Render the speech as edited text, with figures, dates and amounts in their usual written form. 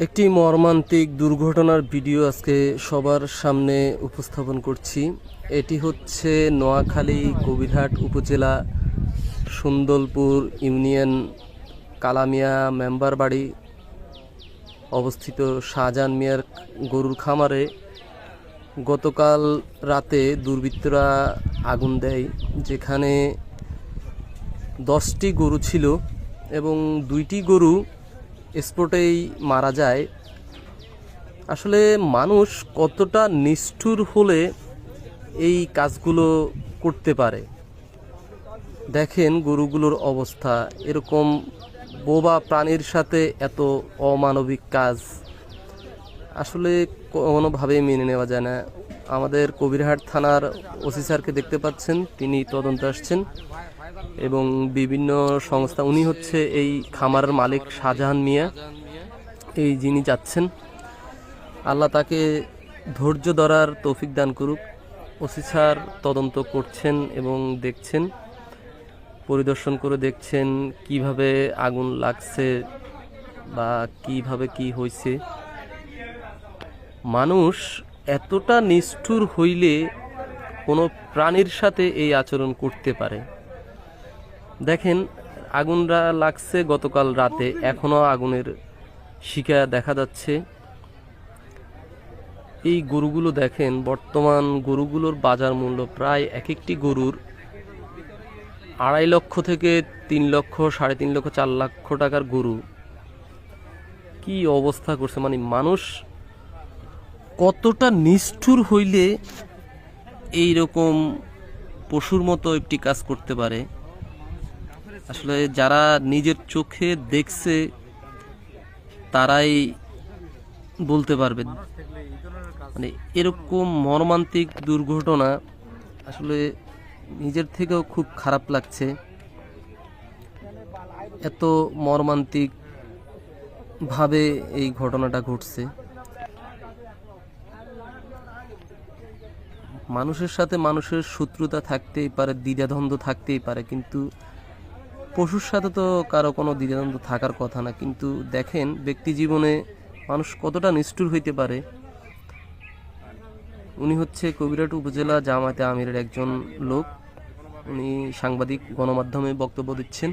একটি মর্মান্তিক দুর্ঘটনার ভিডিও আজকে সবার সামনে উপস্থাপন করছি। এটি হচ্ছে নোয়াখালী কবিরহাট উপজেলা সুন্দরপুর ইউনিয়ন কালামিয়া মেম্বার বাড়ি অবস্থিত শাহজাহান মিয়ার গরুর খামারে গতকাল রাতে দুর্বৃত্তরা আগুন দেয়, যেখানে 10টি গরু ছিল এবং 2টি গরু স্পটেই মারা যায়। আসলে মানুষ কতটা নিষ্ঠুর হলে এই কাজগুলো করতে পারে, দেখেন গরুগুলোর অবস্থা। এরকম বোবা প্রাণীর সাথে এত অমানবিক কাজ আসলে কোনোভাবেই মেনে নেওয়া যায় না। আমাদের কবিরহাট থানার ওসি স্যারকে দেখতে পাচ্ছেন, তিনি তদন্তে আসছেন এবং বিভিন্ন সংস্থা, উনি হচ্ছে এই খামারের মালিক শাহজাহান মিয়া, এই যিনি যাচ্ছেন। আল্লাহ তাকে ধৈর্য ধরার তৌফিক দান করুক। ওসি স্যার তদন্ত করছেন এবং দেখছেন, পরিদর্শন করে দেখছেন কিভাবে আগুন লাগছে বা কিভাবে কি হয়েছে। মানুষ এতটা নিষ্ঠুর হইলে কোনো প্রাণীর সাথে এই আচরণ করতে পারে। দেখেন আগুনটা লাগছে গতকাল রাতে, এখনো আগুনের শিখা দেখা যাচ্ছে। এই গরুগুলো দেখেন, বর্তমান গরুগুলোর বাজার মূল্য প্রায় এক একটি গরুর 2.5 লক্ষ থেকে 3 লক্ষ, 3.5 লক্ষ, 4 লক্ষ টাকার গরু। কি অবস্থা করছে, মানে মানুষ কতটা নিষ্ঠুর হইলে এই রকম পশুর মতো একটি কাজ করতে পারে। আসলে যারা নিজের চোখে দেখছে তারাই বলতে পারবে। মানে এরকম মর্মান্তিক দুর্ঘটনা আসলে নিজের থেকেও খুব খারাপ লাগছে। এত মর্মান্তিক ভাবে এই ঘটনাটা ঘটছে। মানুষের সাথে মানুষের শত্রুতা থাকতেই পারে, দ্বিধাদ্বন্দ্ব থাকতেই পারে, কিন্তু পশুর সাথে তো কারো কোনো দ্বিধাদ্বন্দ্ব থাকার কথা না। কিন্তু দেখেন ব্যক্তি জীবনে মানুষ কতটা নিষ্ঠুর হইতে পারে। উনি হচ্ছে কবিরহাট উপজেলা জামায়াতে আমিরের একজন লোক, উনি সাংবাদিক গণমাধ্যমে বক্তব্য দিচ্ছেন।